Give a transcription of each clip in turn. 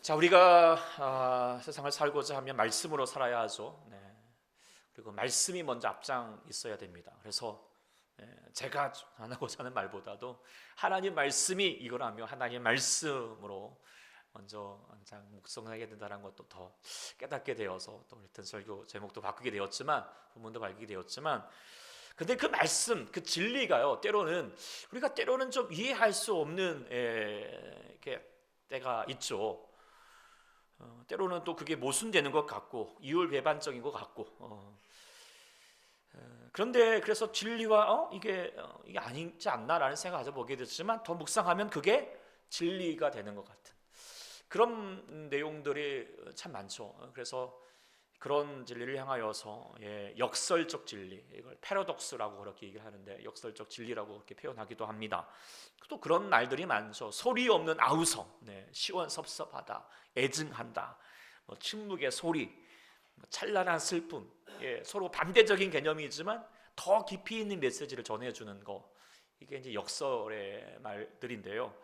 자, 우리가 세상을 살고자 하면 말씀으로 살아야 하죠. 네. 그리고 말씀이 먼저 앞장 있어야 됩니다. 그래서 제가 하고자 하는 말보다도 하나님 말씀이 이거라며 하나님 말씀으로 먼저 항상 묵상하게 된다는 것도 더 깨닫게 되어서 또 같은 설교 제목도 바꾸게 되었지만 본문도 바뀌게 되었지만, 근데 그 말씀, 그 진리가요, 때로는 좀 이해할 수 없는 이렇게 때가 있죠. 때로는 또 그게 모순되는 것 같고 이율배반적인 것 같고, 그런데 그래서 진리와 이게 아니지 않나라는 생각을 가져보게 됐지만, 더 묵상하면 그게 진리가 되는 것 같은 그런 내용들이 참 많죠. 그래서 그런 진리를 향하여서 역설적 진리, 이걸 패러독스라고 그렇게 얘기를 하는데, 역설적 진리라고 그렇게 표현하기도 합니다. 또 그런 말들이 많죠. 소리 없는 아우성, 시원섭섭하다, 애증한다, 침묵의 소리, 찬란한 슬픔, 서로 반대적인 개념이지만 더 깊이 있는 메시지를 전해주는 거, 이게 이제 역설의 말들인데요.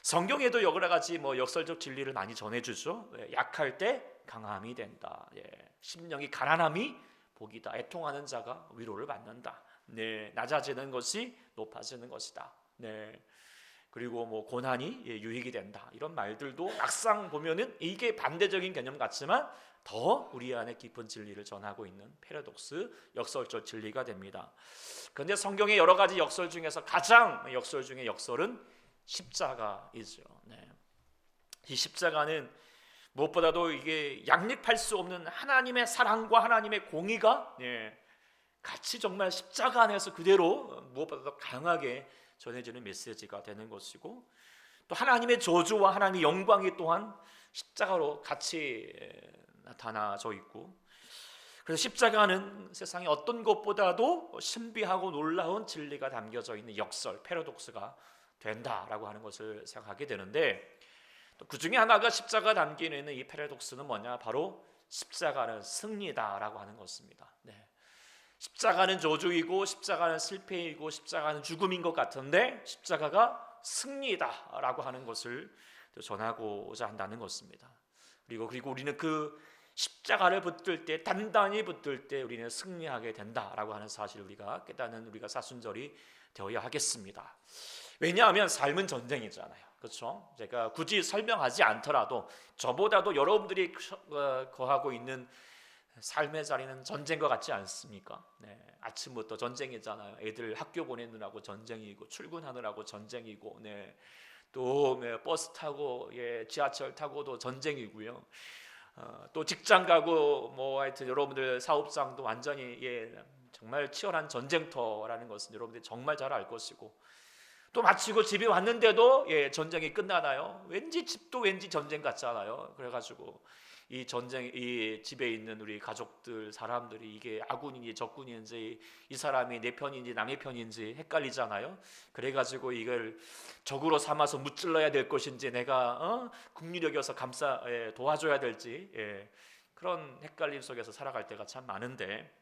성경에도 여러 가지 역설적 진리를 많이 전해주죠. 약할 때 강함이 된다. 심령이 가난함이 복이다. 애통하는 자가 위로를 받는다. 낮아지는 것이 높아지는 것이다. 그리고 고난이 유익이 된다. 이런 말들도 막상 보면은 이게 반대적인 개념 같지만 더 우리 안에 깊은 진리를 전하고 있는 패러독스, 역설적 진리가 됩니다. 그런데 성경의 여러 가지 역설 중에서 가장 역설 중의 역설은 십자가이죠. 이 십자가는 무엇보다도 이게 양립할 수 없는 하나님의 사랑과 하나님의 공의가 같이 정말 십자가 안에서 그대로 무엇보다도 강하게 전해지는 메시지가 되는 것이고, 또 하나님의 저주와 하나님의 영광이 또한 십자가로 같이 나타나져 있고, 그래서 십자가는 세상의 어떤 것보다도 신비하고 놀라운 진리가 담겨져 있는 역설, 패러독스가 된다라고 하는 것을 생각하게 되는데, 또 그 중에 하나가 십자가 담기는 있는 이 패러독스는 뭐냐? 바로 십자가는 승리다라고 하는 것입니다. 십자가는 저주이고 십자가는 실패이고 십자가는 죽음인 것 같은데 십자가가 승리다라고 하는 것을 전하고자 한다는 것입니다. 그리고 우리는 그 십자가를 붙들 때, 단단히 붙들 때 우리는 승리하게 된다라고 하는 사실을 우리가 깨닫는 우리가 사순절이 되어야 하겠습니다. 왜냐하면 삶은 전쟁이잖아요. 그렇죠? 제가 굳이 설명하지 않더라도 저보다도 여러분들이 거하고 있는 삶의 자리는 전쟁 것 같지 않습니까? 아침부터 전쟁이잖아요. 애들 학교 보내느라고 전쟁이고, 출근하느라고 전쟁이고, 또 버스 타고 지하철 타고도 전쟁이고요. 또 직장 가고 하여튼 여러분들 사업장도 완전히 정말 치열한 전쟁터라는 것은 여러분들이 정말 잘 알 것이고, 또 마치고 집에 왔는데도 전쟁이 끝나나요? 집도 왠지 전쟁 같잖아요. 그래가지고 이 집에 있는 우리 가족들, 사람들이 이게 아군인지 적군인지, 이 사람이 내 편인지 남의 편인지 헷갈리잖아요. 그래가지고 이걸 적으로 삼아서 무찔러야 될 것인지, 내가 국리력 여서 도와줘야 될지, 그런 헷갈림 속에서 살아갈 때가 참 많은데,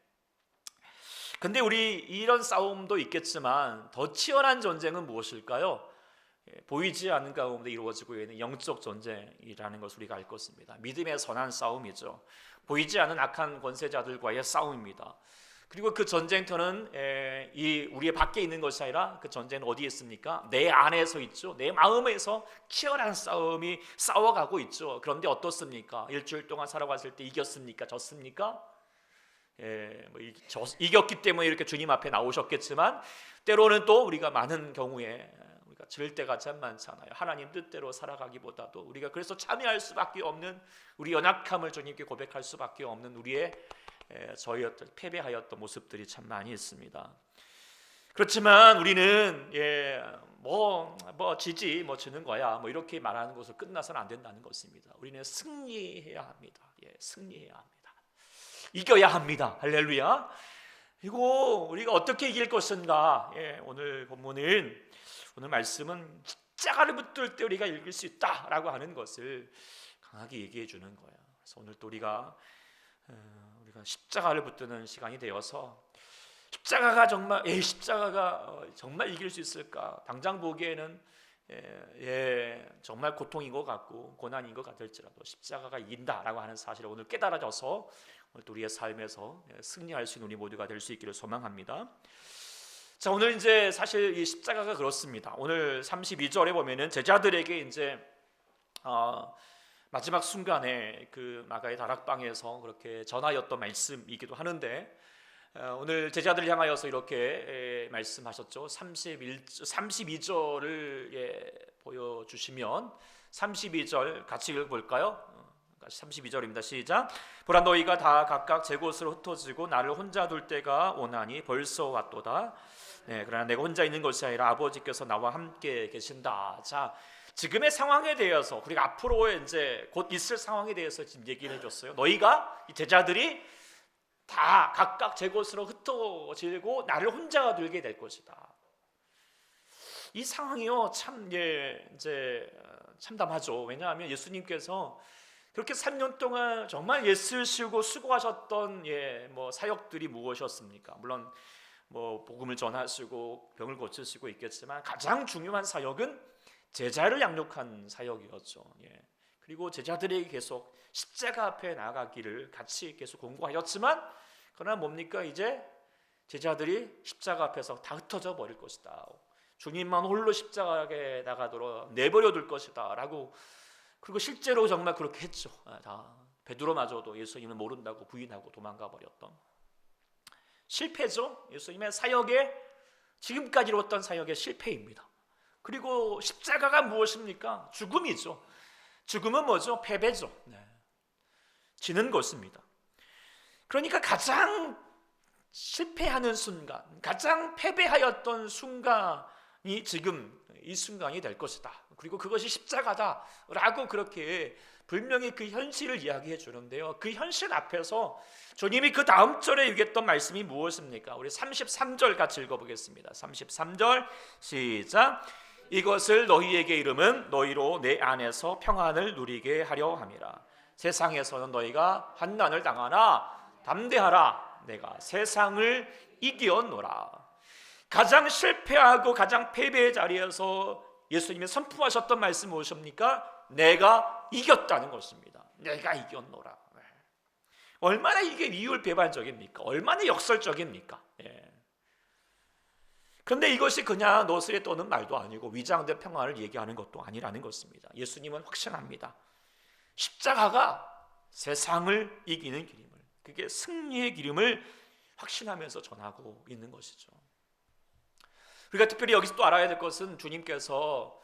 근데 우리 이런 싸움도 있겠지만 더 치열한 전쟁은 무엇일까요? 보이지 않는 가운데 이루어지고 있는 영적 전쟁이라는 것을 우리가 알 것입니다. 믿음의 선한 싸움이죠. 보이지 않는 악한 권세자들과의 싸움입니다. 그리고 그 전쟁터는 우리의 밖에 있는 것이 아니라 그 전쟁은 어디에 있습니까? 내 안에서 있죠. 내 마음에서 치열한 싸움이 싸워가고 있죠. 그런데 어떻습니까? 일주일 동안 살아왔을 때 이겼습니까? 졌습니까? 이겼기 때문에 이렇게 주님 앞에 나오셨겠지만, 때로는 또 우리가 많은 경우에 우리가 질 때가 참 많잖아요. 하나님 뜻대로 살아가기보다도 우리가 그래서 참여할 수밖에 없는, 우리 연약함을 주님께 고백할 수밖에 없는 우리의 저희였던 패배하였던 모습들이 참 많이 있습니다. 그렇지만 우리는 지지 지는 거야 이렇게 말하는 것으로 끝나서는 안 된다는 것입니다. 우리는 승리해야 합니다. 승리해야 합니다. 이겨야 합니다. 할렐루야. 그리고 우리가 어떻게 이길 것인가? 오늘 본문은, 오늘 말씀은 십자가를 붙들 때 우리가 이길 수 있다라고 하는 것을 강하게 얘기해 주는 거예요. 그래서 오늘 또 우리가 십자가를 붙드는 시간이 되어서, 십자가가 정말 이길 수 있을까? 당장 보기에는 정말 고통인 것 같고 고난인 것 같을지라도 십자가가 이긴다라고 하는 사실을 오늘 깨달아져서 오늘 우리의 삶에서 승리할 수 있는 우리 모두가 될 수 있기를 소망합니다. 자, 오늘 이제 사실 이 십자가가 그렇습니다. 오늘 32절에 보면은 제자들에게 이제 마지막 순간에 그 마가의 다락방에서 그렇게 전하였던 말씀이기도 하는데, 오늘 제자들을 향하여서 이렇게 말씀하셨죠. 32절을 보여주시면 32절 같이 읽어볼까요? 32절입니다. 시작. 보라, 너희가 다 각각 제 곳으로 흩어지고 나를 혼자 둘 때가 오나니 벌써 왔도다. 그러나 내가 혼자 있는 것이 아니라 아버지께서 나와 함께 계신다. 자, 지금의 상황에 대해서, 그리고 앞으로 이제 곧 있을 상황에 대해서 지금 얘기를 해줬어요. 너희가, 이 제자들이 다 각각 제 곳으로 흩어지고 나를 혼자 두게 될 것이다. 이 상황이요, 참 이제 참담하죠. 왜냐하면 예수님께서 그렇게 3년 동안 정말 애쓰시고 수고하셨던 사역들이 무엇이었습니까? 물론 복음을 전하시고 병을 고치시고 있겠지만 가장 중요한 사역은 제자를 양육한 사역이었죠. 그리고 제자들에게 계속 십자가 앞에 나아가기를 같이 계속 공부하였지만, 그러나 뭡니까? 이제 제자들이 십자가 앞에서 다 흩어져 버릴 것이다. 주님만 홀로 십자가에 나가도록 내버려 둘 것이다 라고, 그리고 실제로 정말 그렇게 했죠. 다 베드로마저도 예수님을 모른다고 부인하고 도망가 버렸던 실패죠. 예수님의 사역에, 지금까지 이뤘던 사역의 실패입니다. 그리고 십자가가 무엇입니까? 죽음이죠. 죽음은 뭐죠? 패배죠. 지는 것입니다. 그러니까 가장 실패하는 순간, 가장 패배하였던 순간이 지금 이 순간이 될 것이다. 그리고 그것이 십자가다라고 그렇게 분명히 그 현실을 이야기해 주는데요. 그 현실 앞에서 주님이 그 다음 절에 얘기했던 말씀이 무엇입니까? 우리 33절 같이 읽어보겠습니다. 33절 시작. 이것을 너희에게 이름은 너희로 내 안에서 평안을 누리게 하려 함이라. 세상에서는 너희가 환난을 당하나 담대하라. 내가 세상을 이기었노라. 가장 실패하고 가장 패배의 자리에서 예수님이 선포하셨던 말씀 무엇입니까? 내가 이겼다는 것입니다. 내가 이겼노라. 얼마나 이게 이율배반적입니까? 얼마나 역설적입니까? 그런데 이것이 그냥 너스레 떠는 말도 아니고 위장된 평안을 얘기하는 것도 아니라는 것입니다. 예수님은 확신합니다. 십자가가 세상을 이기는 길임을, 그게 승리의 길임을 확신하면서 전하고 있는 것이죠. 우리가 특별히 여기서 또 알아야 될 것은 주님께서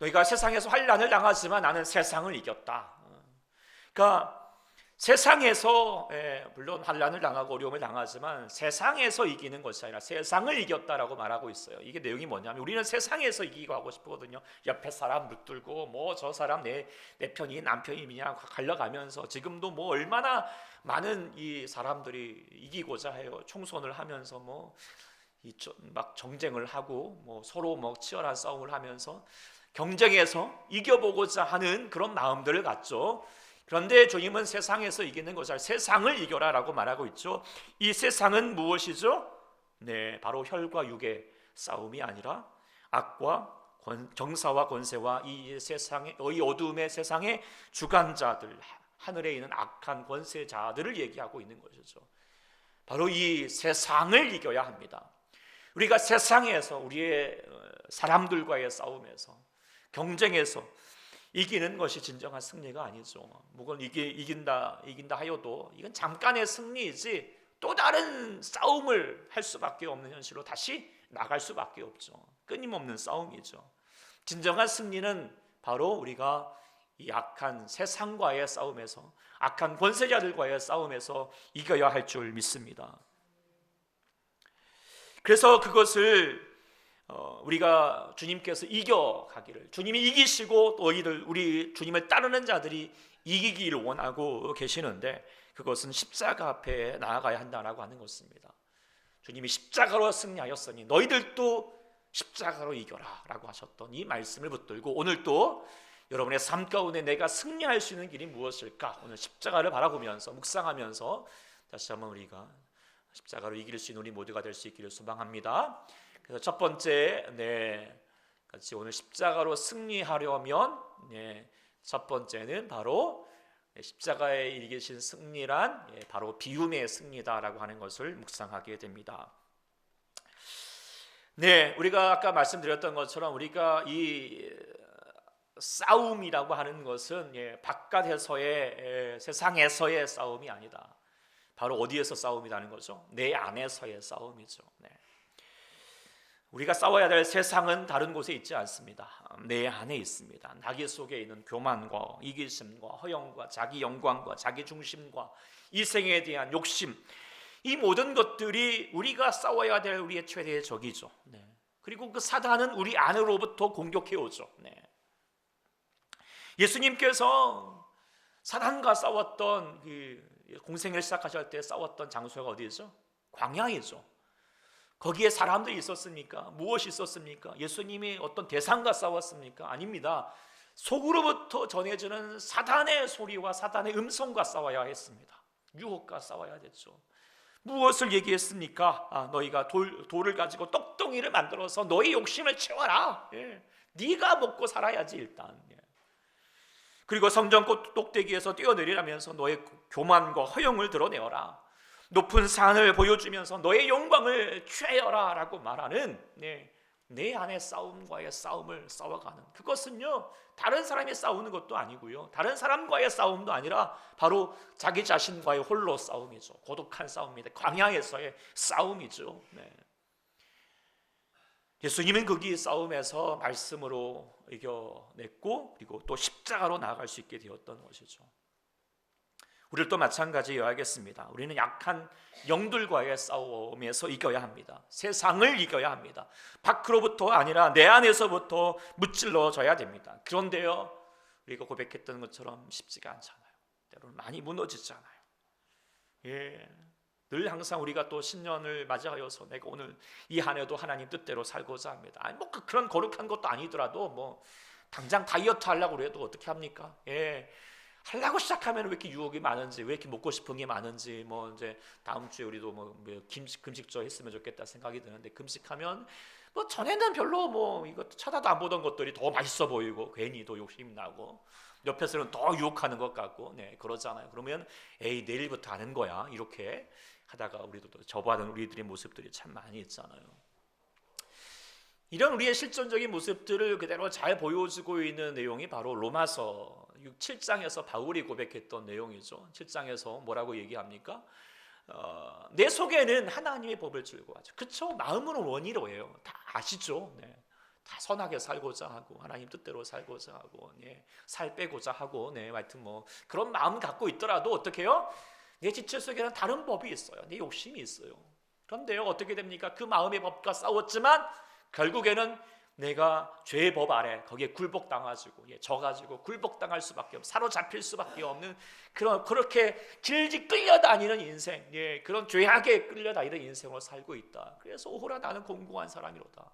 너희가 세상에서 환난을 당하지만 나는 세상을 이겼다. 그러니까 세상에서 물론 환난을 당하고 어려움을 당하지만 세상에서 이기는 것이 아니라 세상을 이겼다라고 말하고 있어요. 이게 내용이 뭐냐면 우리는 세상에서 이기고 하고 싶거든요. 옆에 사람 붙들고 저 사람 내 편이 남편이냐 갈려가면서 지금도 얼마나 많은 이 사람들이 이기고자 해요. 총선을 하면서 막 정쟁을 하고 서로 치열한 싸움을 하면서 경쟁에서 이겨보고자 하는 그런 마음들을 갖죠. 그런데 주님은 세상에서 이기는 것이 아니라 세상을 이겨라라고 말하고 있죠. 이 세상은 무엇이죠? 바로 혈과 육의 싸움이 아니라 악과 정사와 권세와 이 세상의 이 어두움의 세상의 주관자들, 하늘에 있는 악한 권세자들을 얘기하고 있는 것이죠. 바로 이 세상을 이겨야 합니다. 우리가 세상에서 우리의 사람들과의 싸움에서 경쟁에서 이기는 것이 진정한 승리가 아니죠. 물론 이긴다 하여도 이건 잠깐의 승리이지 또 다른 싸움을 할 수밖에 없는 현실로 다시 나갈 수밖에 없죠. 끊임없는 싸움이죠. 진정한 승리는 바로 우리가 이 악한 세상과의 싸움에서, 악한 권세자들과의 싸움에서 이겨야 할 줄 믿습니다. 그래서 그것을 우리가 주님께서 이겨가기를, 주님이 이기시고 너희들 우리 주님을 따르는 자들이 이기기를 원하고 계시는데 그것은 십자가 앞에 나아가야 한다라고 하는 것입니다. 주님이 십자가로 승리하였으니 너희들도 십자가로 이겨라 라고 하셨던 이 말씀을 붙들고 오늘 또 여러분의 삶 가운데 내가 승리할 수 있는 길이 무엇일까? 오늘 십자가를 바라보면서 묵상하면서 다시 한번 우리가 십자가로 이길 수 있는 우리 모두가 될 수 있기를 소망합니다. 그래서 첫 번째 같이 오늘 십자가로 승리하려면 첫 번째는 바로 십자가에 이르신 승리란 바로 비움의 승리다라고 하는 것을 묵상하게 됩니다. 네, 우리가 아까 말씀드렸던 것처럼 우리가 이 싸움이라고 하는 것은 바깥에서의 세상에서의 싸움이 아니다. 바로 어디에서 싸움이라는 거죠? 내 안에서의 싸움이죠. 네. 우리가 싸워야 될 세상은 다른 곳에 있지 않습니다. 내 안에 있습니다. 나기 속에 있는 교만과 이기심과 허영과 자기 영광과 자기 중심과 이생에 대한 욕심, 이 모든 것들이 우리가 싸워야 될 우리의 최대의 적이죠. 네. 그리고 그 사단은 우리 안으로부터 공격해 오죠. 네. 예수님께서 사단과 싸웠던 공생을 시작하실 때 싸웠던 장소가 어디죠? 광야이죠. 거기에 사람들이 있었습니까? 무엇이 있었습니까? 예수님이 어떤 대상과 싸웠습니까? 아닙니다. 속으로부터 전해지는 사단의 소리와 사단의 음성과 싸워야 했습니다. 유혹과 싸워야 됐죠. 무엇을 얘기했습니까? 너희가 돌을 가지고 떡덩이를 만들어서 너희 욕심을 채워라. 네가 먹고 살아야지 일단. 그리고 성전꽃 꼭대기에서 뛰어내리라면서 너의 교만과 허영을 드러내어라. 높은 산을 보여주면서 너의 영광을 취하여라 라고 말하는 내 안의 싸움과의 싸움을 싸워가는, 그것은요 다른 사람이 싸우는 것도 아니고요, 다른 사람과의 싸움도 아니라 바로 자기 자신과의 홀로 싸움이죠. 고독한 싸움입니다. 광야에서의 싸움이죠. 예수님은 거기 싸움에서 말씀으로 이겨냈고 그리고 또 십자가로 나아갈 수 있게 되었던 것이죠. 우리도 마찬가지여야겠습니다. 우리는 약한 영들과의 싸움에서 이겨야 합니다. 세상을 이겨야 합니다. 밖으로부터 아니라 내 안에서부터 무찔러져야 됩니다. 그런데요, 우리가 고백했던 것처럼 쉽지가 않잖아요. 때로는 많이 무너지잖아요. 늘 항상 우리가 또 신년을 맞이하여서 내가 오늘 이 한 해도 하나님 뜻대로 살고자 합니다. 아니 뭐 그런 거룩한 것도 아니더라도 뭐 당장 다이어트 하려고 그래도 어떻게 합니까? 하려고 시작하면 왜 이렇게 유혹이 많은지, 왜 이렇게 먹고 싶은 게 많은지, 뭐 이제 다음 주에 우리도 뭐 금식조 했으면 좋겠다 생각이 드는데, 금식하면 뭐 전에는 별로 뭐 이거 쳐다도 안 보던 것들이 더 맛있어 보이고 괜히 더 욕심 나고 옆에서는 더 유혹하는 것 같고 그러잖아요. 그러면 에이 내일부터 하는 거야 이렇게 하다가 우리도 또 접어하는 우리들의 모습들이 참 많이 있잖아요. 이런 우리의 실존적인 모습들을 그대로 잘 보여주고 있는 내용이 바로 로마서 7장에서 바울이 고백했던 내용이죠. 7장에서 뭐라고 얘기합니까? 내 속에는 하나님의 법을 즐거워하죠. 그렇죠? 마음은 원이로예요. 다 아시죠? 다 선하게 살고자 하고 하나님 뜻대로 살고자 하고 살 빼고자 하고 하여튼 뭐 그런 마음 갖고 있더라도 어떻게 해요? 내 지체 속에는 다른 법이 있어요. 내 욕심이 있어요. 그런데요 어떻게 됩니까? 그 마음의 법과 싸웠지만 결국에는 내가 죄의 법 아래 거기에 굴복당하고 져가지고 굴복당할 수밖에 없는, 사로잡힐 수밖에 없는 그렇게 길지 끌려다니는 인생, 그런 죄악에 끌려다니는 인생으로 살고 있다. 그래서 오호라 나는 공고한 사람이로다.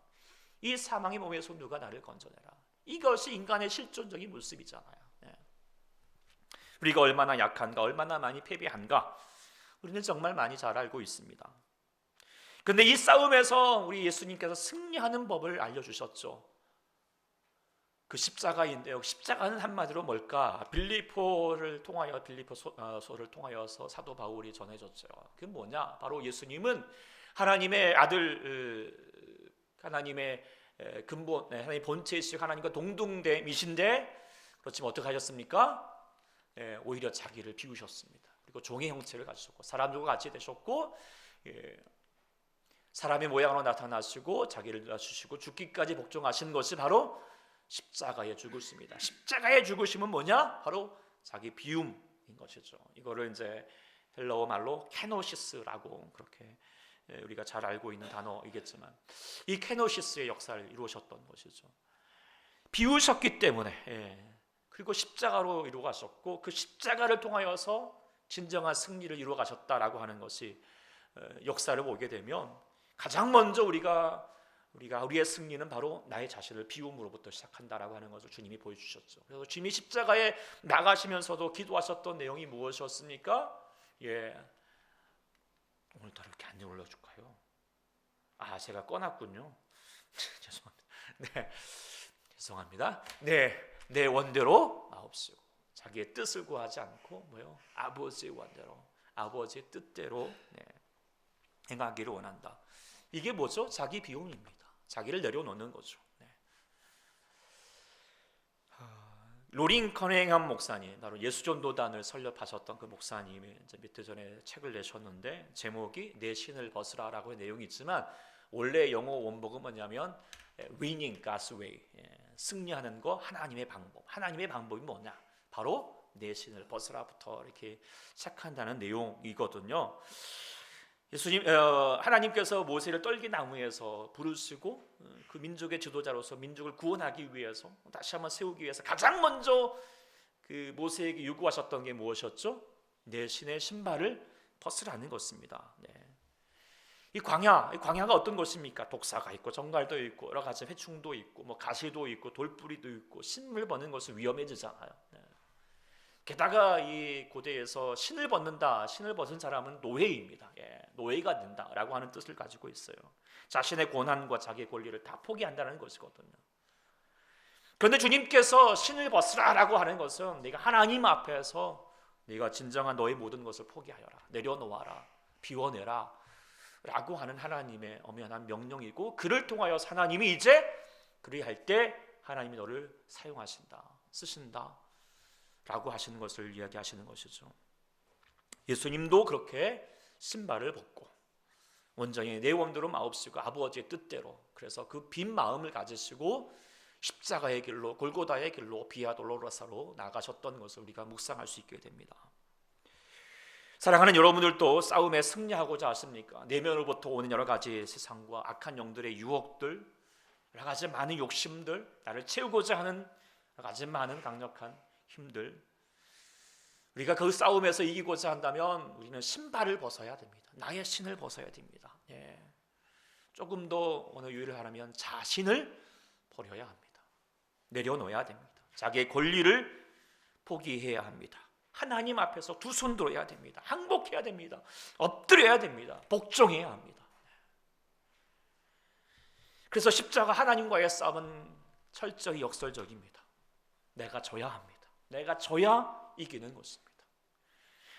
이 사망의 몸에서 누가 나를 건져내라. 이것이 인간의 실존적인 모습이잖아요. 우리가 얼마나 약한가, 얼마나 많이 패배한가 우리는 정말 많이 잘 알고 있습니다. 근데 이 싸움에서 우리 예수님께서 승리하는 법을 알려주셨죠. 그 십자가인데요. 십자가는 한마디로 뭘까? 빌립보를 통하여서 사도 바울이 전해줬죠. 그게 뭐냐? 바로 예수님은 하나님의 아들, 하나님의 근본, 하나님의 본체이시고 하나님과 동등됨이신데 그렇지만 어떻게 하셨습니까? 오히려 자기를 비우셨습니다. 그리고 종의 형체를 가지셨고 사람들과 같이 되셨고 사람의 모양으로 나타나시고 자기를 낮추시고 죽기까지 복종하신 것이 바로 십자가의 죽으심이다. 십자가의 죽으심은 뭐냐? 바로 자기 비움인 것이죠. 이거를 이제 헬라어 말로 케노시스라고 그렇게 우리가 잘 알고 있는 단어이겠지만 이 케노시스의 역사를 이루셨던 것이죠. 비우셨기 때문에 그리고 십자가로 이루어 가셨고 그 십자가를 통하여서 진정한 승리를 이루어 가셨다라고 하는 것이 역사를 보게 되면 가장 먼저 우리의 승리는 바로 나의 자신을 비움으로부터 시작한다라고 하는 것을 주님이 보여주셨죠. 그래서 주님이 십자가에 나가시면서도 기도하셨던 내용이 무엇이었습니까? 오늘따라 이렇게 안 올려줄까요? 제가 꺼놨군요. 죄송합니다. 네, 죄송합니다. 네, 내 원대로 마옵시고 자기의 뜻을 구하지 않고 뭐요? 아버지의 원대로, 아버지의 뜻대로 행하기를 원한다. 이게 뭐죠? 자기 비움입니다. 자기를 내려놓는 거죠. 로링 커닝엄 목사님, 바로 예수전도단을 설립하셨던 그 목사님이 이제 몇 해 전에 책을 내셨는데 제목이 내 신을 벗으라라고의 내용이 있지만 원래 영어 원복은 뭐냐면 winning God's way, 승리하는 거 하나님의 방법. 하나님의 방법이 뭐냐? 바로 내 신을 벗으라부터 이렇게 시작한다는 내용이거든요. 하나님께서 모세를 떨기나무에서 부르시고 그 민족의 지도자로서 민족을 구원하기 위해서 다시 한번 세우기 위해서 가장 먼저 그 모세에게 요구하셨던 게 무엇이었죠? 내 신의 신발을 벗으라는 것입니다. 이 광야가 어떤 것입니까? 독사가 있고 정갈도 있고 여러 가지 해충도 있고 뭐 가시도 있고 돌뿌리도 있고 신을 벗는 것은 위험해지잖아요. 게다가 이 고대에서 신을 벗는다, 신을 벗은 사람은 노예입니다. 노예가 된다라고 하는 뜻을 가지고 있어요. 자신의 권한과 자기의 권리를 다 포기한다는 것이거든요. 그런데 주님께서 신을 벗으라라고 하는 것은 네가 하나님 앞에서 네가 진정한 너의 모든 것을 포기하여라, 내려놓아라, 비워내라 라고 하는 하나님의 엄연한 명령이고, 그를 통하여 하나님이 이제 그리할 때 하나님이 너를 사용하신다, 쓰신다 라고 하시는 것을 이야기하시는 것이죠. 예수님도 그렇게 신발을 벗고 온전히 내 원대로 마옵시고 아버지의 뜻대로, 그래서 그 빈 마음을 가지시고 십자가의 길로, 골고다의 길로, 비아 돌로로사로 나가셨던 것을 우리가 묵상할 수 있게 됩니다. 사랑하는 여러분들도 싸움에 승리하고자 하십니까? 내면으로부터 오는 여러 가지 세상과 악한 영들의 유혹들, 여러 가지 많은 욕심들, 나를 채우고자 하는 여러 가지 많은 강력한 힘들, 우리가 그 싸움에서 이기고자 한다면 우리는 신발을 벗어야 됩니다. 나의 신을 벗어야 됩니다. 조금 더 오늘 유의를 하라면 자신을 버려야 합니다. 내려놓아야 됩니다. 자기의 권리를 포기해야 합니다. 하나님 앞에서 두 손 들어야 됩니다. 항복해야 됩니다. 엎드려야 됩니다. 복종해야 합니다. 그래서 십자가 하나님과의 싸움은 철저히 역설적입니다. 내가 져야 합니다. 내가 져야 이기는 것입니다.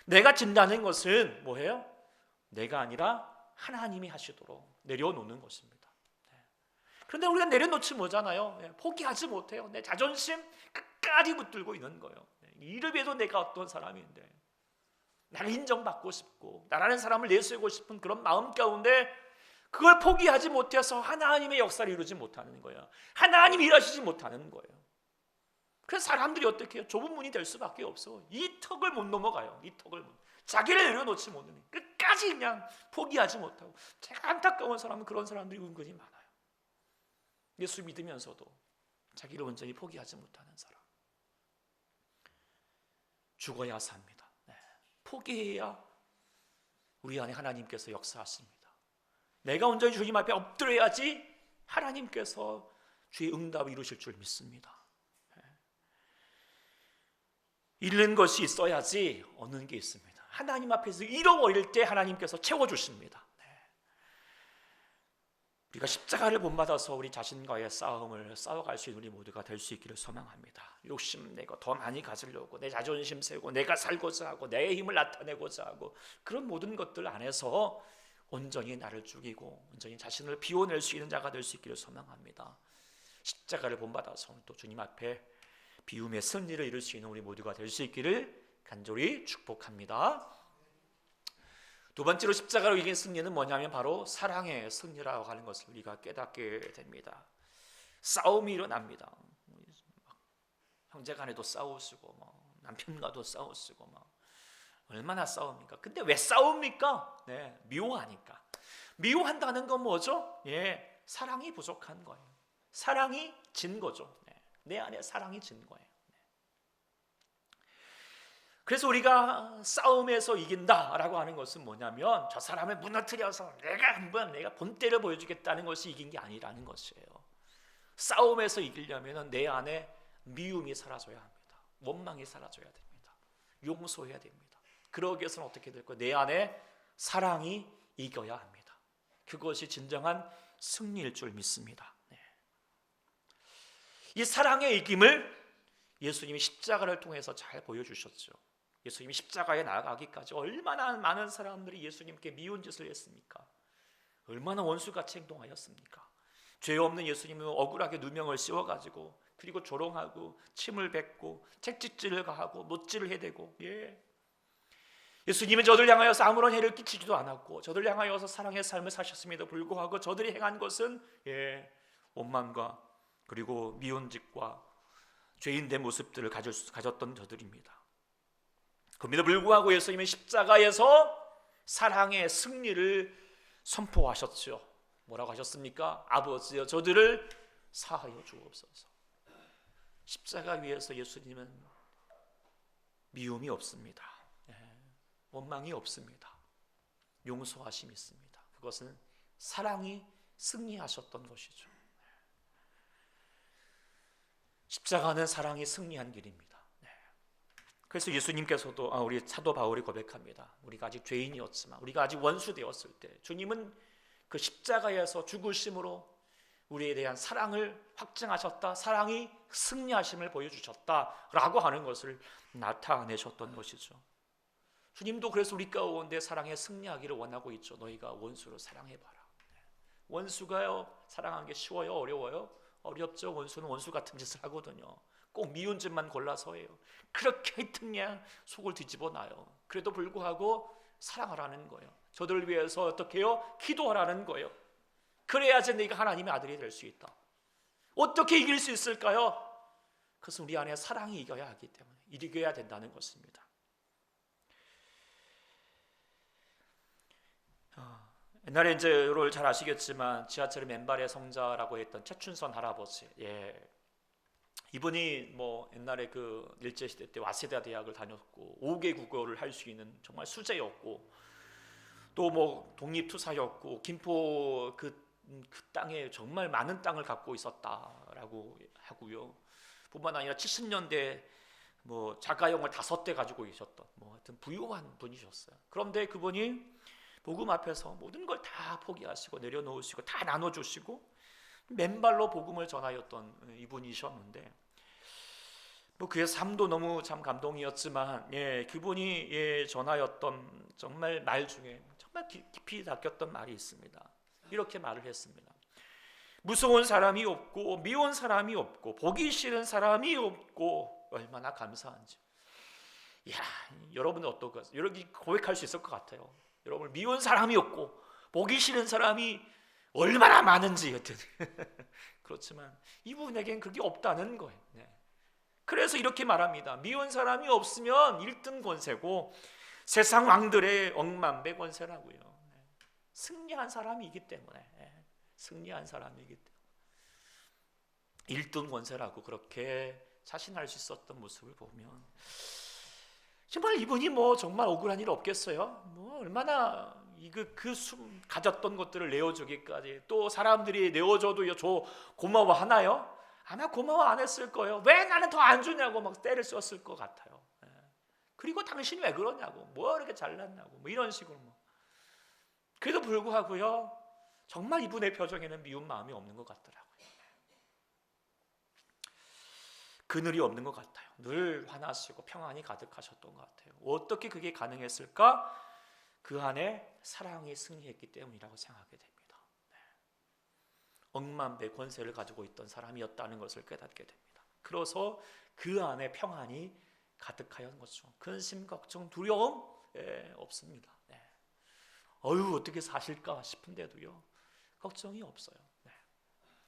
내가 진다는 것은 뭐예요? 내가 아니라 하나님이 하시도록 내려놓는 것입니다. 그런데 우리가 내려놓지 못하잖아요. 포기하지 못해요. 내 자존심 끝까지 붙들고 있는 거예요. 이름에도 내가 어떤 사람인데, 나를 인정받고 싶고 나라는 사람을 내세우고 싶은 그런 마음 가운데 그걸 포기하지 못해서 하나님의 역사를 이루지 못하는 거예요. 하나님이 일하시지 못하는 거예요. 그래서 사람들이 어떻게 해요? 좁은 문이 될 수밖에 없어. 이 턱을 못 넘어가요. 이 턱을 자기를 내려놓지 못하는, 끝까지 그냥 포기하지 못하고. 제가 안타까운 사람은 그런 사람들이 은근히 많아요. 예수 믿으면서도 자기를 온전히 포기하지 못하는 사람. 죽어야 삽니다. 포기해야 우리 안에 하나님께서 역사하십니다. 내가 온전히 주님 앞에 엎드려야지 하나님께서 주의 응답을 이루실 줄 믿습니다. 잃는 것이 있어야지 얻는 게 있습니다. 하나님 앞에서 잃어버릴 때 하나님께서 채워주십니다. 우리가 십자가를 본받아서 우리 자신과의 싸움을 싸워갈 수 있는 우리 모두가 될 수 있기를 소망합니다. 욕심내고 더 많이 가지려고 내 자존심 세고 내가 살고자 하고 내 힘을 나타내고자 하고 그런 모든 것들 안에서 온전히 나를 죽이고 온전히 자신을 비워낼 수 있는 자가 될 수 있기를 소망합니다. 십자가를 본받아서 또 주님 앞에 비움의 승리를 이룰 수 있는 우리 모두가 될 수 있기를 간절히 축복합니다. 두 번째로 십자가로 이긴 승리는 뭐냐면 바로 사랑의 승리라고 하는 것을 우리가 깨닫게 됩니다. 싸움이 일어납니다. 형제간에도 싸우시고 남편과도 싸우시고 얼마나 싸웁니까? 근데 왜 싸웁니까? 미워하니까. 미워한다는 건 뭐죠? 사랑이 부족한 거예요. 사랑이 진 거죠. 내 안에 사랑이 진 거예요. 그래서 우리가 싸움에서 이긴다라고 하는 것은 뭐냐면 저 사람을 무너뜨려서 내가 본때를 보여주겠다는 것이 이긴 게 아니라는 것이에요. 싸움에서 이기려면 내 안에 미움이 사라져야 합니다. 원망이 사라져야 됩니다. 용서해야 됩니다. 그러기 위해서는 어떻게 될 거예요? 내 안에 사랑이 이겨야 합니다. 그것이 진정한 승리일 줄 믿습니다. 이 사랑의 이김을 예수님이 십자가를 통해서 잘 보여주셨죠. 예수님이 십자가에 나아가기까지 얼마나 많은 사람들이 예수님께 미운 짓을 했습니까? 얼마나 원수같이 행동하였습니까? 죄 없는 예수님은 억울하게 누명을 씌워가지고, 그리고 조롱하고 침을 뱉고 채찍질을 가하고 못질을 해대고, 예수님은 저들 향하여서 아무런 해를 끼치지도 않았고, 저들 향하여서 사랑의 삶을 사셨음에도 불구하고 저들이 행한 것은 원망과 그리고 미운 짓과 죄인된 모습들을 가졌던 저들입니다. 그럼에도 불구하고 예수님은 십자가에서 사랑의 승리를 선포하셨죠. 뭐라고 하셨습니까? 아버지여, 저들을 사하여 주옵소서. 십자가 위에서 예수님은 미움이 없습니다. 원망이 없습니다. 용서하심이 있습니다. 그것은 사랑이 승리하셨던 것이죠. 십자가는 사랑이 승리한 길입니다. 그래서 예수님께서도 우리 사도 바울이 고백합니다. 우리가 아직 죄인이었지만, 우리가 아직 원수 되었을 때 주님은 그 십자가에서 죽으심으로 우리에 대한 사랑을 확증하셨다, 사랑이 승리하심을 보여주셨다라고 하는 것을 나타내셨던 것이죠. 주님도 그래서 우리 가운데 사랑에 승리하기를 원하고 있죠. 너희가 원수를 사랑해봐라. 원수가요, 사랑하는 게 쉬워요? 어려워요? 어렵죠. 원수는 원수 같은 짓을 하거든요. 꼭 미운 짓만 골라서 해요. 그렇게 그냥 속을 뒤집어 놔요. 그래도 불구하고 사랑하라는 거예요. 저들을 위해서 어떻게 해요? 기도하라는 거예요. 그래야지 내가 하나님의 아들이 될 수 있다. 어떻게 이길 수 있을까요? 그것은 우리 안에 사랑이 이겨야 하기 때문에, 이겨야 된다는 것입니다. 옛날에 이제 여러분 잘 아시겠지만 지하철의 맨발의 성자라고 했던 최춘선 할아버지, 이분이 뭐 옛날에 그 일제 시대 때 와세다 대학을 다녔고 5개 국어를 할 수 있는 정말 수재였고, 또 뭐 독립투사였고, 김포 그 땅에 정말 많은 땅을 갖고 있었다라고 하고요. 뿐만 아니라 70년대 뭐 자가용을 5대 가지고 계셨던 뭐 하여튼 부유한 분이셨어요. 그런데 그분이 복음 앞에서 모든 걸 다 포기하시고 내려놓으시고 다 나눠주시고 맨발로 복음을 전하였던 이분이셨는데, 뭐 그의 삶도 너무 참 감동이었지만, 그분이 전하였던 정말 말 중에 정말 깊이 닦였던 말이 있습니다. 이렇게 말을 했습니다. 무서운 사람이 없고 미운 사람이 없고 보기 싫은 사람이 없고 얼마나 감사한지. 여러분은 어떨까요? 여러분이 고백할 수 있을 것 같아요. 여러분, 미운 사람이 없고 보기 싫은 사람이 얼마나 많은지 여튼 그렇지만 이분에겐 그게 없다는 거예요. 그래서 이렇게 말합니다. 미운 사람이 없으면 1등 권세고 세상 왕들의 억만배 권세라고요. 승리한 사람이기 때문에, 승리한 사람이기 때문에 1등 권세라고 그렇게 자신할 수 있었던 모습을 보면 정말 이분이 뭐 정말 억울한 일 없겠어요? 뭐 얼마나 가졌던 것들을 내어주기까지, 또 사람들이 내어줘도 고마워하나요? 아마 고마워 안 했을 거예요. 왜 나는 더 안 주냐고 막 때를 썼을 것 같아요. 그리고 당신이 왜 그러냐고, 뭐 이렇게 잘났냐고, 뭐 이런 식으로 그래도 불구하고요, 정말 이분의 표정에는 미운 마음이 없는 것 같더라고요. 그늘이 없는 것 같아요. 늘 화나시고 평안이 가득하셨던 것 같아요. 어떻게 그게 가능했을까? 그 안에 사랑이 승리했기 때문이라고 생각하게 됩니다. 억만배 권세를 가지고 있던 사람이었다는 것을 깨닫게 됩니다. 그래서 그 안에 평안이 가득하였던 거죠. 근심, 걱정, 두려움 없습니다. 어떻게 사실까 싶은데도요, 걱정이 없어요.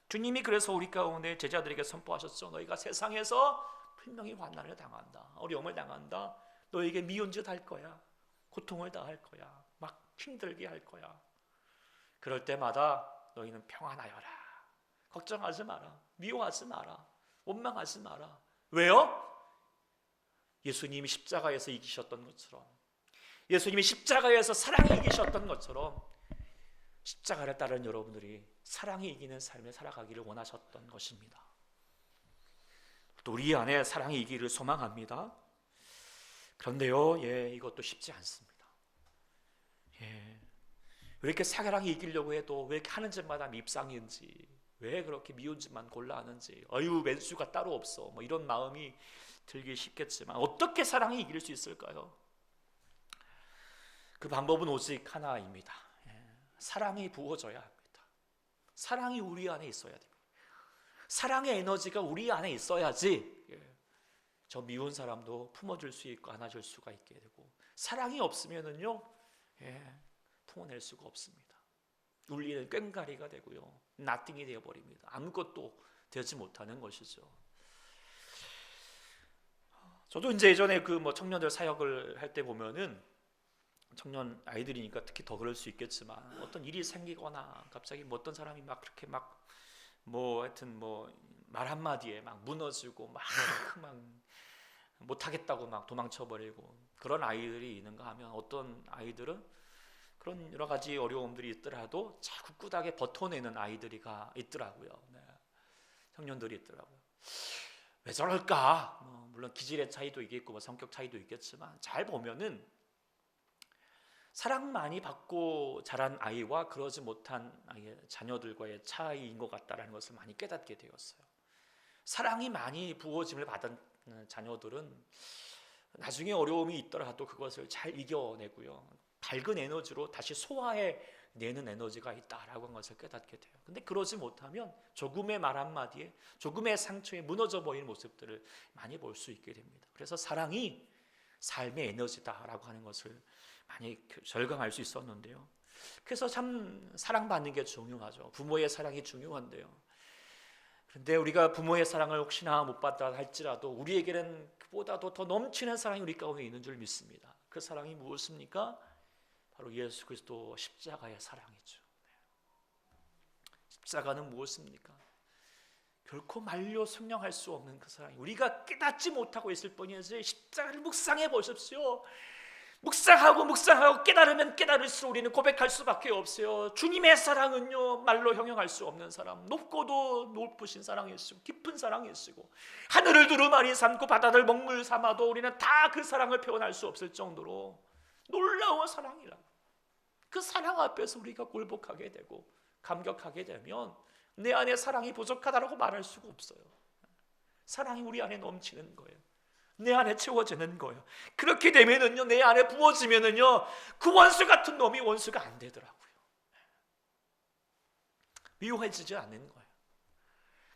주님이 그래서 우리 가운데 제자들에게 선포하셨죠. 너희가 세상에서 분명히 환난을 당한다, 어려움을 당한다, 너에게 미운 짓 할 거야, 고통을 당할 거야, 막 힘들게 할 거야. 그럴 때마다 너희는 평안하여라. 걱정하지 마라. 미워하지 마라. 원망하지 마라. 왜요? 예수님이 십자가에서 이기셨던 것처럼, 예수님이 십자가에서 사랑이 이기셨던 것처럼 십자가를 따른 여러분들이 사랑이 이기는 삶을 살아가기를 원하셨던 것입니다. 또 우리 안에 사랑이 이기를 소망합니다. 그런데요, 이것도 쉽지 않습니다. 왜 이렇게 사랑이 이기려고 해도 왜 이렇게 하는 짓마다 밉상인지, 왜 그렇게 미운 짓만 골라 하는지, 어유 왼수가 따로 없어, 뭐 이런 마음이 들기 쉽겠지만 어떻게 사랑이 이길 수 있을까요? 그 방법은 오직 하나입니다. 사랑이 부어져야 합니다. 사랑이 우리 안에 있어야 됩니다. 사랑의 에너지가 우리 안에 있어야지 저 미운 사람도 품어줄 수 있고 안아줄 수가 있게 되고, 사랑이 없으면은요 품어낼 수가 없습니다. 울리는 꽹가리가 되고요, 나띵이 되어버립니다. 아무것도 되지 못하는 것이죠. 저도 이제 예전에 그 청년들 사역을 할 때 보면은, 청년 아이들이니까 특히 더 그럴 수 있겠지만, 어떤 일이 생기거나 갑자기 어떤 사람이 막 그렇게 하여튼 말 한마디에 막 무너지고 막 못하겠다고 막 도망쳐버리고 그런 아이들이 있는가 하면, 어떤 아이들은 그런 여러 가지 어려움들이 있더라도 잘 굳굳하게 버텨내는 아이들이가 있더라고요. 청년들이 있더라고요. 왜 저럴까? 물론 기질의 차이도 있겠고 성격 차이도 있겠지만, 잘 보면은 사랑 많이 받고 자란 아이와 그러지 못한 자녀들과의 차이인 것 같다라는 것을 많이 깨닫게 되었어요. 사랑이 많이 부어짐을 받은 자녀들은 나중에 어려움이 있더라도 그것을 잘 이겨내고요, 밝은 에너지로 다시 소화해내는 에너지가 있다라고 하는 것을 깨닫게 돼요. 근데 그러지 못하면 조금의 말 한마디에, 조금의 상처에 무너져 보이는 모습들을 많이 볼 수 있게 됩니다. 그래서 사랑이 삶의 에너지다라고 하는 것을 많이 절감할 수 있었는데요. 그래서 참 사랑받는 게 중요하죠. 부모의 사랑이 중요한데요. 그런데 우리가 부모의 사랑을 혹시나 못 받다 할지라도 우리에게는 그보다도 더 넘치는 사랑이 우리 가운데 있는 줄 믿습니다. 그 사랑이 무엇입니까? 바로 예수 그리스도 십자가의 사랑이죠. 십자가는 무엇입니까? 결코 말려 설명할 수 없는 그 사랑, 우리가 깨닫지 못하고 있을 뿐이지 십자가를 묵상해 보십시오. 묵상하고 깨달으면 깨달을수록 우리는 고백할 수밖에 없어요. 주님의 사랑은요 말로 형용할 수 없는 사랑, 높고도 높으신 사랑이시고 깊은 사랑이시고, 하늘을 두루마리 삼고 바다를 먹물 삼아도 우리는 다 그 사랑을 표현할 수 없을 정도로 놀라운 사랑이라. 그 사랑 앞에서 우리가 굴복하게 되고 감격하게 되면 내 안에 사랑이 부족하다고 말할 수가 없어요. 사랑이 우리 안에 넘치는 거예요. 내 안에 채워지는 거예요. 그렇게 되면은요, 내 안에 부어지면은요, 그 원수 같은 놈이 원수가 안 되더라고요. 미워해지지 않는 거예요.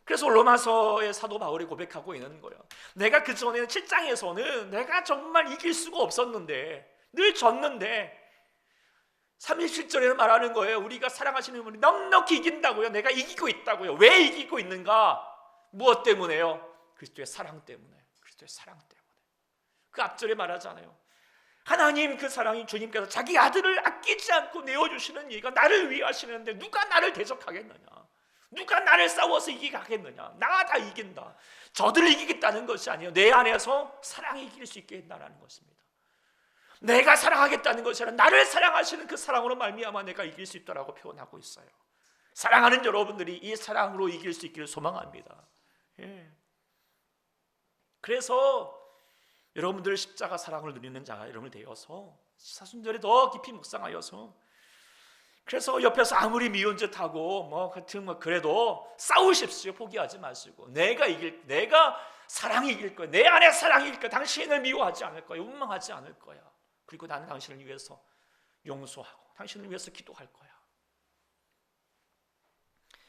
그래서 로마서의 사도 바울이 고백하고 있는 거예요. 내가 그 전에는 7장에서는 내가 정말 이길 수가 없었는데, 늘 졌는데 37절에는 말하는 거예요. 우리가 사랑하시는 분이 넉넉히 이긴다고요. 내가 이기고 있다고요. 왜 이기고 있는가? 무엇 때문에요? 그리스도의 사랑 때문에. 그리스도의 사랑 때문에. 그 앞절에 말하잖아요. 하나님 그 사랑이, 주님께서 자기 아들을 아끼지 않고 내어주시는 이가 나를 위해 하시는데 누가 나를 대적하겠느냐? 누가 나를 싸워서 이기게 하겠느냐? 나가 다 이긴다. 저들을 이기겠다는 것이 아니에요. 내 안에서 사랑이 이길 수 있게 한다는 것입니다. 내가 사랑하겠다는 것이 아니라 나를 사랑하시는 그 사랑으로 말미암아 내가 이길 수 있다라고 표현하고 있어요. 사랑하는 여러분들이 이 사랑으로 이길 수 있기를 소망합니다. 그래서 여러분들 십자가 사랑을 누리는 자가 여러분을 되어서 사순절에 더 깊이 묵상하여서, 그래서 옆에서 아무리 미운 짓하고 그래도 싸우십시오. 포기하지 마시고 내가 사랑이 이길 거야. 내 안에 사랑이 이길 거야. 당신을 미워하지 않을 거야. 원망하지 않을 거야. 그리고 나는 당신을 위해서 용서하고 당신을 위해서 기도할 거야.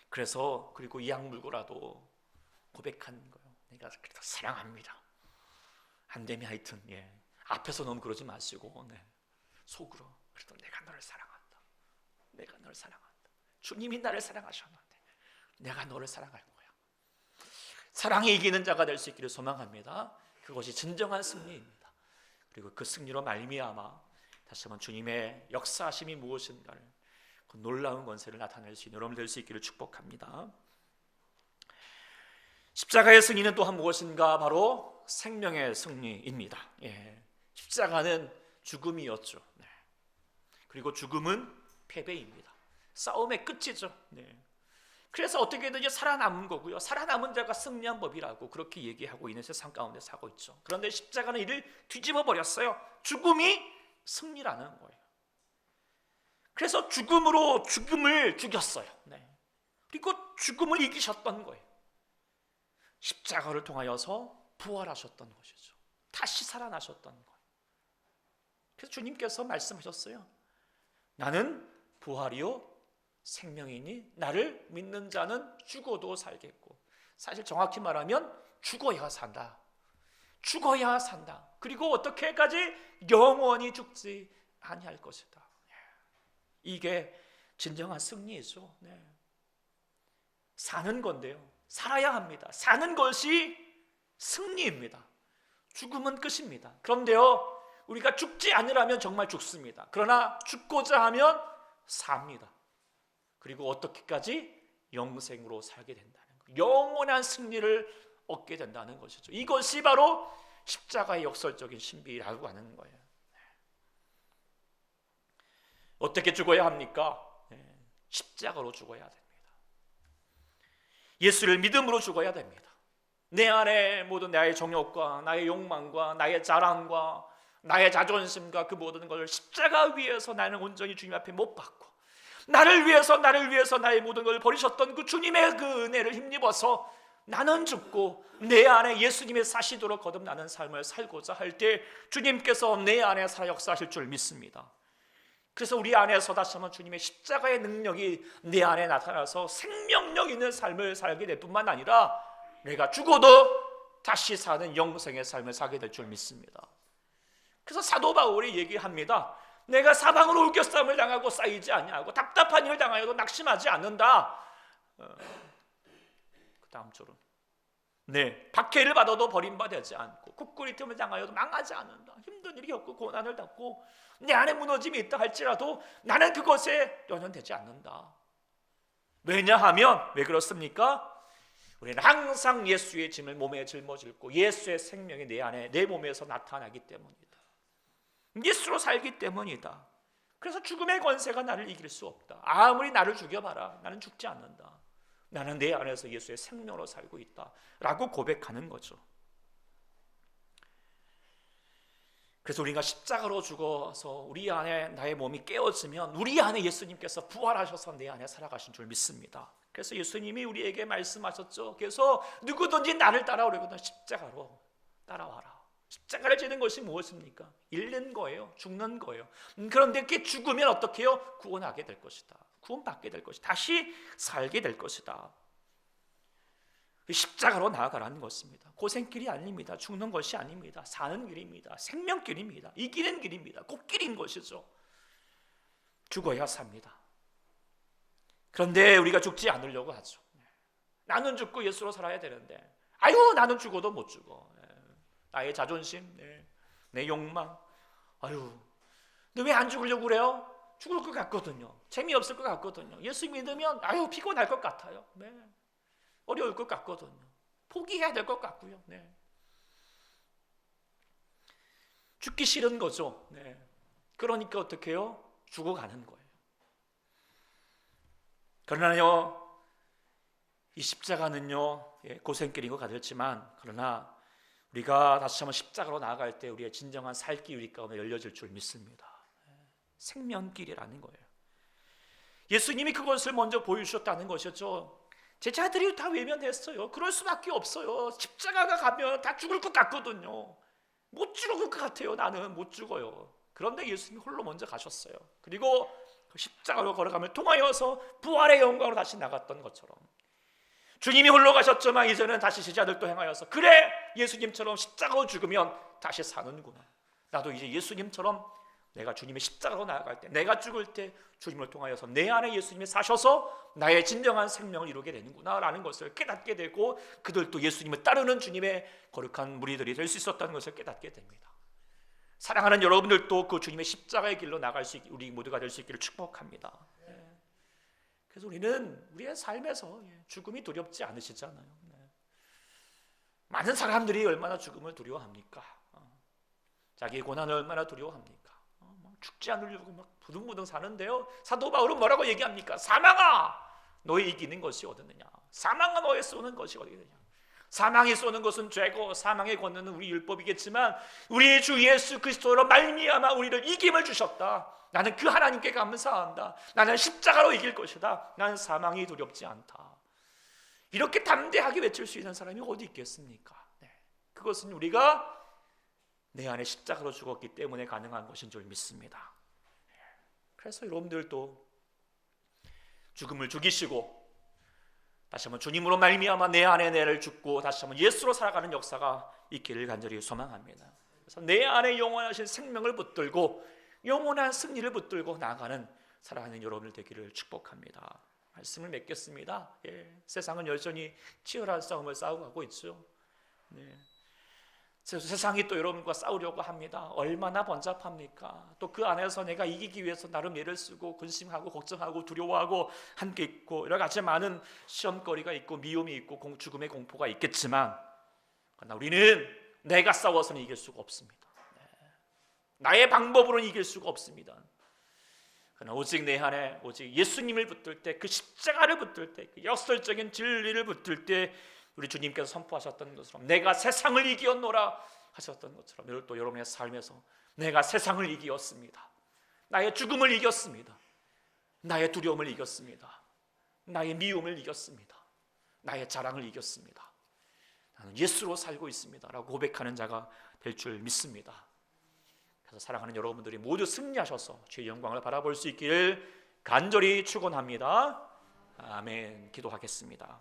그래서 그리고 이악 물고라도 고백하는 거예요. 내가 그래도 사랑합니다. 안 되면 하여튼 앞에서 너무 그러지 마시고 속으로 그래도 내가 너를 사랑한다. 내가 너를 사랑한다. 주님이 나를 사랑하셨는데 내가 너를 사랑할 거야. 사랑이 이기는 자가 될 수 있기를 소망합니다. 그것이 진정한 승리입니다. 그리고 그 승리로 말미암아 다시 한번 주님의 역사하심이 무엇인가를, 그 놀라운 권세를 나타낼 수 있는 여러분 될 수 있기를 축복합니다. 십자가의 승리는 또한 무엇인가? 바로 생명의 승리입니다. 십자가는 죽음이었죠. 그리고 죽음은 패배입니다. 싸움의 끝이죠. 그래서 어떻게든지 살아남은 거고요. 살아남은 자가 승리한 법이라고 그렇게 얘기하고 있는 세상 가운데 사고 있죠. 그런데 십자가는 이를 뒤집어 버렸어요. 죽음이 승리라는 거예요. 그래서 죽음으로 죽음을 죽였어요. 그리고 죽음을 이기셨던 거예요. 십자가를 통하여서 부활하셨던 것이죠. 다시 살아나셨던 거예요. 그래서 주님께서 말씀하셨어요. 나는 부활이요 생명이니 나를 믿는 자는 죽어도 살겠고, 사실 정확히 말하면 죽어야 산다. 죽어야 산다. 그리고 어떻게까지 영원히 죽지 아니할 것이다. 이게 진정한 승리이죠. 네. 사는 건데요, 살아야 합니다. 사는 것이 승리입니다. 죽음은 끝입니다. 그런데요, 우리가 죽지 않으려면 정말 죽습니다. 그러나 죽고자 하면 삽니다. 그리고 어떻게까지 영생으로 살게 된다는 것, 영원한 승리를 얻게 된다는 것이죠. 이것이 바로 십자가의 역설적인 신비라고 하는 거예요. 어떻게 죽어야 합니까? 십자가로 죽어야 됩니다. 예수를 믿음으로 죽어야 됩니다. 내 안에 모든 나의 정욕과 나의 욕망과 나의 자랑과 나의 자존심과 그 모든 것을 십자가 위에서 나는 온전히 주님 앞에 못 박고, 나를 위해서 나의 모든 걸 버리셨던 그 주님의 그 은혜를 힘입어서 나는 죽고 내 안에 예수님의 사시도록 거듭나는 삶을 살고자 할 때 주님께서 내 안에 살아 역사하실 줄 믿습니다. 그래서 우리 안에서 다시 한번 주님의 십자가의 능력이 내 안에 나타나서 생명력 있는 삶을 살게 될 뿐만 아니라 내가 죽어도 다시 사는 영생의 삶을 살게 될 줄 믿습니다. 그래서 사도 바울이 얘기합니다. 내가 사방으로 울겨싸움을 당하고 쌓이지 아니하고 답답한 일을 당하여도 낙심하지 않는다. 그 다음 절은 박해를 받아도 버림받지 않고 쿡구리틈을 당하여도 망하지 않는다. 힘든 일이 없고 고난을 당고 내 안에 무너짐이 있다 할지라도 나는 그것에 연연되지 않는다. 왜냐하면 왜 그렇습니까? 우리는 항상 예수의 짐을 몸에 짊어지고 예수의 생명이 내 안에 내 몸에서 나타나기 때문이다. 예수로 살기 때문이다. 그래서 죽음의 권세가 나를 이길 수 없다. 아무리 나를 죽여봐라, 나는 죽지 않는다. 나는 내 안에서 예수의 생명으로 살고 있다 라고 고백하는 거죠. 그래서 우리가 십자가로 죽어서 우리 안에 나의 몸이 깨어지면 우리 안에 예수님께서 부활하셔서 내 안에 살아가신 줄 믿습니다. 그래서 예수님이 우리에게 말씀하셨죠. 그래서 누구든지 나를 따라오려거든 십자가로 따라와라. 십자가를 지는 것이 무엇입니까? 잃는 거예요. 죽는 거예요. 그런데 이렇게 죽으면 어떻게 해요? 구원하게 될 것이다. 구원받게 될 것이다. 다시 살게 될 것이다. 십자가로 나아가라는 것입니다. 고생길이 아닙니다. 죽는 것이 아닙니다. 사는 길입니다. 생명길입니다. 이기는 길입니다. 꽃길인 것이죠. 죽어야 삽니다. 그런데 우리가 죽지 않으려고 하죠. 나는 죽고 예수로 살아야 되는데, 아유 나는 죽어도 못 죽어. 나의 자존심, 내 욕망, 아유 근데 왜 안 죽으려고 그래요? 죽을 것 같거든요. 재미없을 것 같거든요. 예수 믿으면 아유 피곤할 것 같아요. 어려울 것 같거든요. 포기해야 될 것 같고요. 죽기 싫은 거죠. 그러니까 어떻게 해요? 죽어가는 거예요. 그러나요, 이 십자가는요 고생길인 것 같지만, 그러나 우리가 다시 한번 십자가로 나아갈 때 우리의 진정한 살 길 우리 가운데 열려질 줄 믿습니다. 생명길이라는 거예요. 예수님이 그것을 먼저 보여주셨다는 것이죠. 제자들이 다 외면했어요. 그럴 수밖에 없어요. 십자가가 가면 다 죽을 것 같거든요. 못 죽을 것 같아요. 나는 못 죽어요. 그런데 예수님이 홀로 먼저 가셨어요. 그리고 그 십자가로 걸어가며 통하여서 부활의 영광으로 다시 나갔던 것처럼 주님이 홀로 가셨지만 이제는 다시 제자들도 행하여서 그래 예수님처럼 십자가로 죽으면 다시 사는구나. 나도 이제 예수님처럼 내가 주님의 십자가로 나아갈 때, 내가 죽을 때 주님을 통하여서 내 안에 예수님이 사셔서 나의 진정한 생명을 이루게 되는구나 라는 것을 깨닫게 되고, 그들도 예수님을 따르는 주님의 거룩한 무리들이 될 수 있었다는 것을 깨닫게 됩니다. 사랑하는 여러분들도 그 주님의 십자가의 길로 나갈 수 있게 우리 모두가 될 수 있기를 축복합니다. 그래서 우리는 우리의 삶에서 죽음이 두렵지 않으시잖아요. 많은 사람들이 얼마나 죽음을 두려워합니까? 자기의 고난을 얼마나 두려워합니까? 죽지 않으려고 막 부둥부둥 사는데요, 사도 바울은 뭐라고 얘기합니까? 사망아 너의 이기는 것이 어디느냐? 사망아 너의 쏘는 것이 어디느냐? 사망이 쏘는 것은 죄고 사망의 권능은 우리 율법이겠지만 우리 주 예수 그리스도로 말미암아 우리를 이김을 주셨다. 나는 그 하나님께 감사한다. 나는 십자가로 이길 것이다. 나는 사망이 두렵지 않다. 이렇게 담대하게 외칠 수 있는 사람이 어디 있겠습니까? 네. 그것은 우리가 내 안에 십자가로 죽었기 때문에 가능한 것인 줄 믿습니다. 그래서 여러분들도 죽음을 죽이시고 다시 한번 주님으로 말미암아 내 안에 내를 죽고 다시 한번 예수로 살아가는 역사가 있기를 간절히 소망합니다. 그래서 내 안에 영원하신 생명을 붙들고 영원한 승리를 붙들고 나아가는 사랑하는 여러분들 되기를 축복합니다. 말씀을 맺겠습니다. 세상은 여전히 치열한 싸움을 싸우고 있죠. 세상이 또 여러분과 싸우려고 합니다. 얼마나 번잡합니까? 또 그 안에서 내가 이기기 위해서 나름 애를 쓰고 근심하고 걱정하고 두려워하고 함께 있고 여러 가지 많은 시험거리가 있고 미움이 있고 죽음의 공포가 있겠지만 그러나 우리는 내가 싸워서는 이길 수가 없습니다. 나의 방법으로는 이길 수가 없습니다. 그러나 오직 내 안에 오직 예수님을 붙들 때, 그 십자가를 붙들 때, 그 역설적인 진리를 붙들 때 우리 주님께서 선포하셨던 것처럼 내가 세상을 이기었노라 하셨던 것처럼 오늘 또 여러분의 삶에서 내가 세상을 이기었습니다. 나의 죽음을 이겼습니다. 나의 두려움을 이겼습니다. 나의 미움을 이겼습니다. 나의 자랑을 이겼습니다. 나는 예수로 살고 있습니다 라고 고백하는 자가 될 줄 믿습니다. 그래서 사랑하는 여러분들이 모두 승리하셔서 주의 영광을 바라볼 수 있기를 간절히 축원합니다. 아멘. 기도하겠습니다.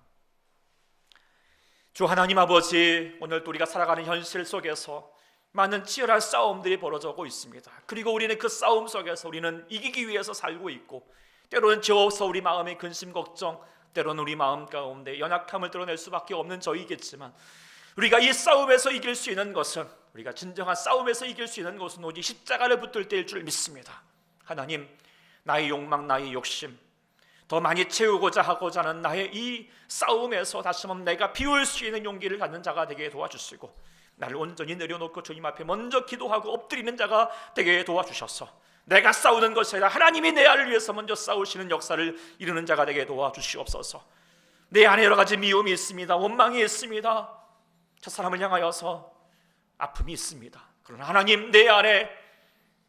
주 하나님 아버지, 오늘 또 우리가 살아가는 현실 속에서 많은 치열한 싸움들이 벌어지고 있습니다. 그리고 우리는 그 싸움 속에서 우리는 이기기 위해서 살고 있고 때로는 지어서 우리 마음의 근심 걱정, 때로는 우리 마음 가운데 연약함을 드러낼 수밖에 없는 저희겠지만 우리가 이 싸움에서 이길 수 있는 것은, 우리가 진정한 싸움에서 이길 수 있는 것은 오직 십자가를 붙들 때일 줄 믿습니다. 하나님, 나의 욕망, 나의 욕심 더 많이 채우고자 하고자 하는 나의 이 싸움에서 다시 한번 내가 비울 수 있는 용기를 갖는 자가 되게 도와주시고 나를 온전히 내려놓고 주님 앞에 먼저 기도하고 엎드리는 자가 되게 도와주셔서 내가 싸우는 것이 아니라 하나님이 내 안을 위해서 먼저 싸우시는 역사를 이루는 자가 되게 도와주시옵소서. 내 안에 여러 가지 미움이 있습니다. 원망이 있습니다. 저 사람을 향하여서 아픔이 있습니다. 그러나 하나님, 내 안에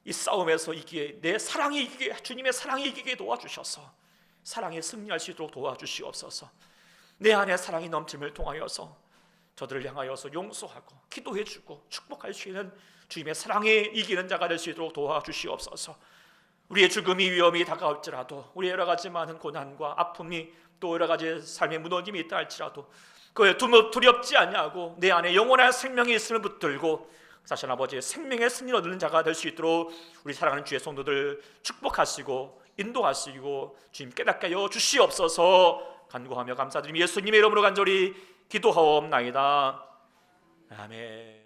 이 싸움에서 이기게, 내 사랑이 이기게, 주님의 사랑이 이기게 도와주셔서 사랑에 승리할 수 있도록 도와주시옵소서. 내 안에 사랑이 넘침을 통하여서 저들을 향하여서 용서하고 기도해주고 축복할 수 있는 주님의 사랑에 이기는 자가 될 수 있도록 도와주시옵소서. 우리의 죽음이 위험이 다가올지라도, 우리의 여러 가지 많은 고난과 아픔이 또 여러 가지 삶의 무너짐이 있다 할지라도 그에 두렵지 아니하고 내 안에 영원한 생명이 있음을 붙들고 사실 아버지의 생명의 승리를 얻는 자가 될 수 있도록 우리 사랑하는 주의 성도들 축복하시고 인도하시고 주님 깨닫게 하여 주시옵소서. 간구하며 감사드리며 예수님의 이름으로 간절히 기도하옵나이다. 아멘.